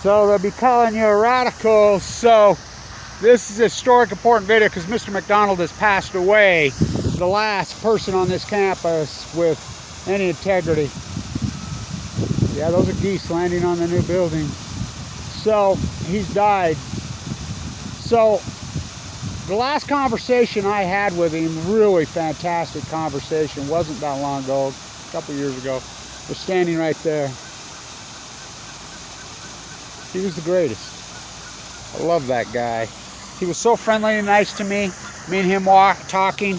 So they'll be calling you a radical. So this is a historic, important video because Mr. McDonald has passed away. The last person on this campus with any integrity. Yeah, those are geese landing on the new building. So he's died. So the last conversation I had with him, really fantastic conversation, wasn't that long ago, a couple years ago, was standing right there. He was the greatest. I love that guy. He was so friendly and nice to me. Me and him talking.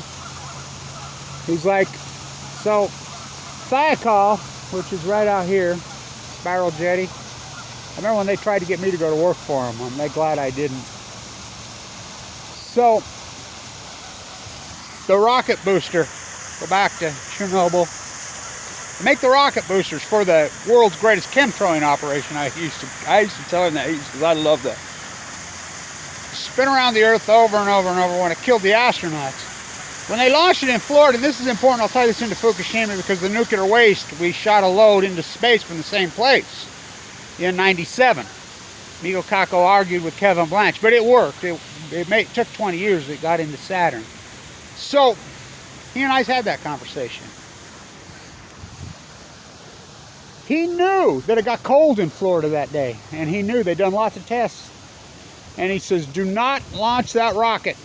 He's like, so Thiokol, which is right out here, Spiral Jetty. I remember when they tried to get me to go to work for them. I'm glad I didn't. So, the rocket booster, go back to Chernobyl. Make the rocket boosters for the world's greatest chemtrailing operation. I used to tell him that because I love that. Spin around the Earth over and over and over when it killed the astronauts. When they launched it in Florida, and this is important, I'll tie this into Fukushima because the nuclear waste, we shot a load into space from the same place in '97. Migo Kako argued with Kevin Blanch, but it worked. It took 20 years, it got into Saturn. So, he and I's had that conversation. He knew that it got cold in Florida that day, and he knew they'd done lots of tests. And he says, do not launch that rocket.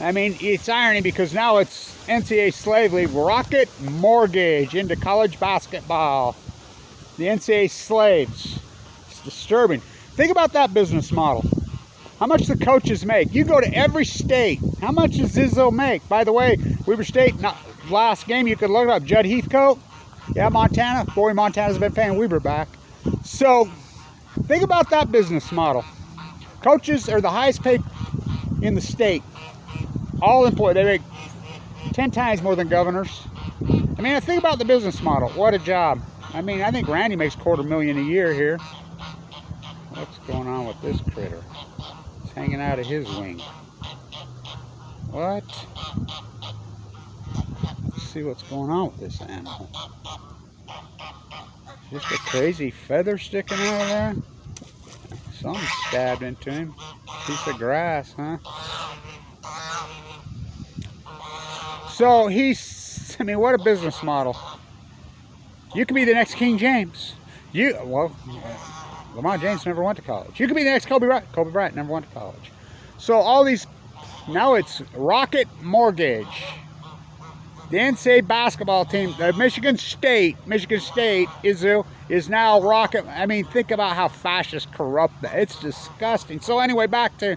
I mean, it's irony because now it's NCAA slave league, rocket mortgage into college basketball. The NCAA slaves. It's disturbing. Think about that business model. How much the coaches make. You go to every state. How much does Izzo make? By the way, Weber State, last game, you could look it up. Judd Heathcote. Yeah, Montana. Boy, Montana's been paying Weber back. So, think about that business model. Coaches are the highest paid in the state. All employed. They make 10 times more than governors. I mean, think about the business model. What a job. I mean, I think Randy makes $250,000 a year here. What's going on with this critter? It's hanging out of his wing. What? Let's see what's going on with this animal. Just a crazy feather sticking out of there? Something stabbed into him. Piece of grass, huh? So I mean, what a business model. You could be the next King James. Lamar James never went to college. You could be the next Kobe Bryant. Kobe Bryant never went to college. So all these, now it's rocket mortgage. The NCAA basketball team, Michigan State is now rocket. I mean, think about how fascist corrupt that. It's disgusting. So anyway, back to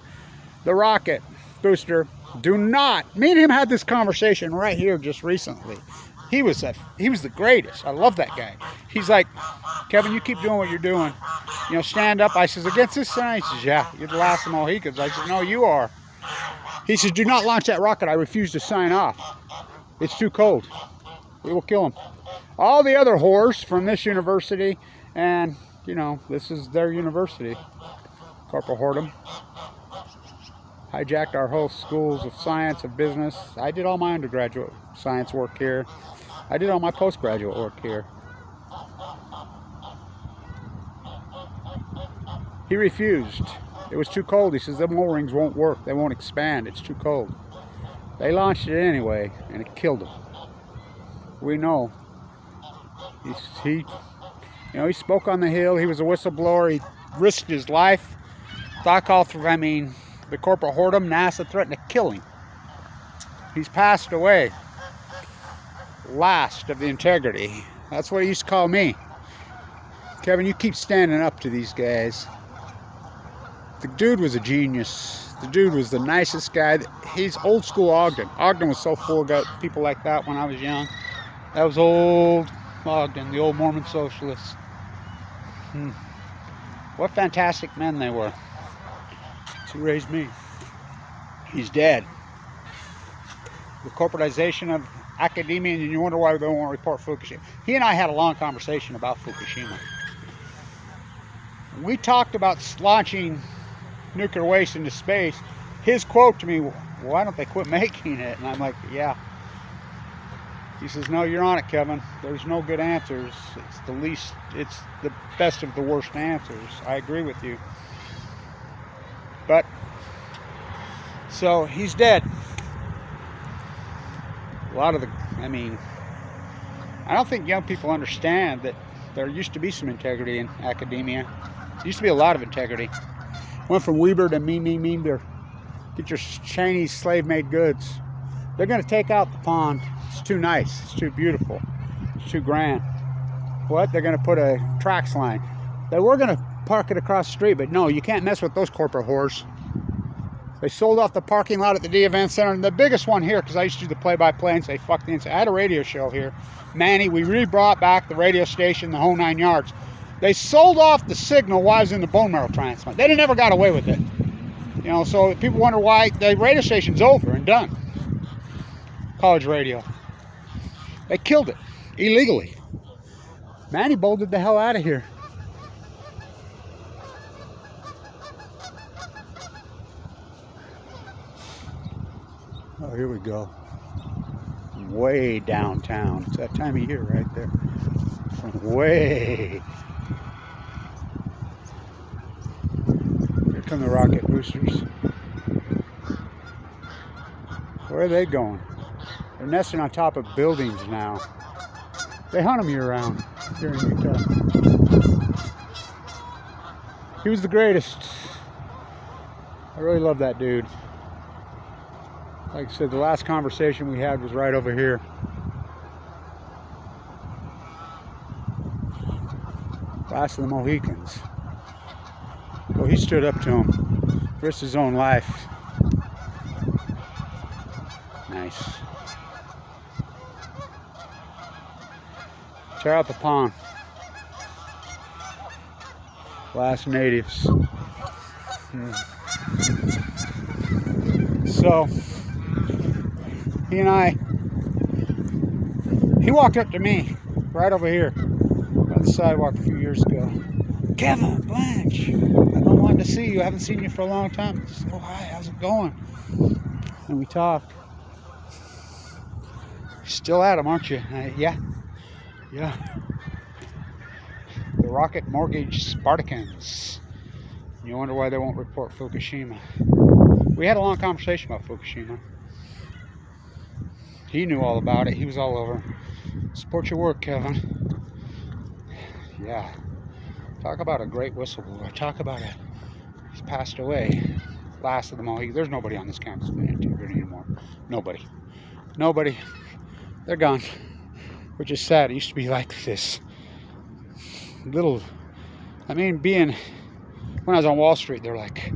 the rocket booster. Do not. Me and him had this conversation right here just recently. He was the greatest. I love that guy. He's like, Kevin, you keep doing what you're doing. You know, stand up. I says, against this sign? He says, yeah, you're the last of Mohicans. I said, no, you are. He says, do not launch that rocket. I refuse to sign off. It's too cold. We will kill him. All the other whores from this university, and, you know, this is their university. Corporal Hortum. Hijacked our whole schools of science, of business. I did all my undergraduate science work here. I did all my postgraduate work here. He refused. It was too cold. He says, them O-rings won't work. They won't expand. It's too cold. They launched it anyway, and it killed him. We know. He spoke on the Hill. He was a whistleblower. He risked his life. Thiokol, the Corporal Hortum, NASA threatened to kill him. He's passed away. Last of the integrity. That's what he used to call me. Kevin, you keep standing up to these guys. The dude was a genius. The dude was the nicest guy. He's old school Ogden. Ogden was so full of people like that when I was young. That was old Ogden, the old Mormon socialists. What fantastic men they were. That's who raised me. He's dead. The corporatization of academia, and you wonder why they won't report Fukushima. He and I had a long conversation about Fukushima. We talked about launching nuclear waste into space. His quote to me, why don't they quit making it? And I'm like, yeah. He says, no, you're on it, Kevin. There's no good answers. It's the best of the worst answers. I agree with you. But, so he's dead. I don't think young people understand that there used to be some integrity in academia. There used to be a lot of integrity. Went from Weber to me to get your Chinese slave-made goods. They're going to take out the pond. It's too nice. It's too beautiful. It's too grand. What? They're going to put a tracks line. They were going to park it across the street, but no, you can't mess with those corporate whores. They sold off the parking lot at the D Event Center, and the biggest one here, because I used to do the play-by-play and say, fuck the inside. I had a radio show here. Manny, we really brought back the radio station, the whole 9 yards. They sold off the signal while I was in the bone marrow transplant. They never got away with it. You know, so people wonder why the radio station's over and done. College radio. They killed it illegally. Manny bolted the hell out of here. Oh, here we go. Way downtown. It's that time of year right there. Way. Here come the rocket boosters. Where are they going? They're nesting on top of buildings now. They hunt them year-round here in Utah. He was the greatest. I really love that dude. Like I said, the last conversation we had was right over here. Last of the Mohicans. Well, he stood up to him. Risked his own life. Nice. Tear out the pond. Last natives. So, he walked up to me right over here by the sidewalk a few years ago. Kevin, Blanche, I've been wanting to see you. I haven't seen you for a long time. I said, oh, hi, how's it going? And we talked. You're still at him, aren't you? Yeah. The Rocket Mortgage Spartacans. You wonder why they won't report Fukushima. We had a long conversation about Fukushima. He knew all about it. He was all over. Support your work, Kevin. Yeah. Talk about a great whistleblower. Talk about it. He's passed away. Last of them all. There's nobody on this campus with integrity anymore. Nobody. They're gone. Which is sad. It used to be like this. When I was on Wall Street, they're like,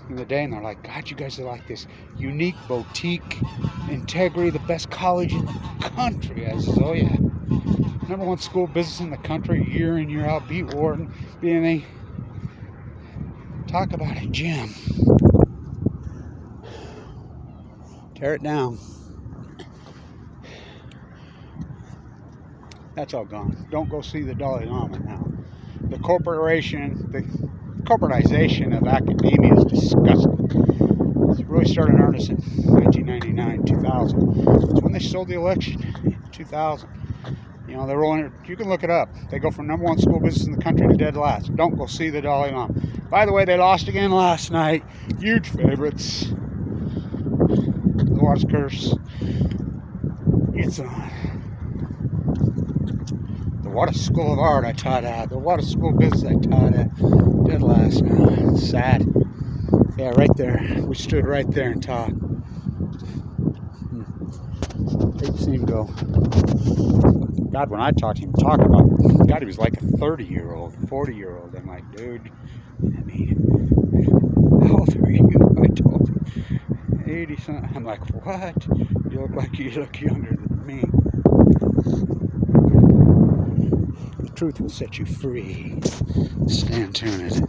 in the day, and they're like, God, you guys are like this unique boutique, integrity, the best college in the country. I says, oh yeah. #1 school of business in the country, year in, year out, beat Wharton, BNA. Talk about it, Jim. Tear it down. That's all gone. Don't go see the Dalai Lama now. The corporatization of academia is disgusting. It really started in earnest in 1999, 2000. It's when they stole the election in 2000. You know, they're rolling it. You can look it up. They go from #1 school business in the country to dead last. Don't go see the Dalai Lama. By the way, they lost again last night. Huge favorites. The Water's Curse. It's on. The Water School of Art I taught at. The Water School of Business I taught at. Dead last now. It's sad. Yeah, right there. We stood right there and talked. Hate to see him go. God, when I talked to him, God, he was like a 30-year-old, 40-year-old. I'm like, dude, how old are you? I told him, 80-something. I'm like, what? You look younger than me. The truth will set you free. Stand tuned.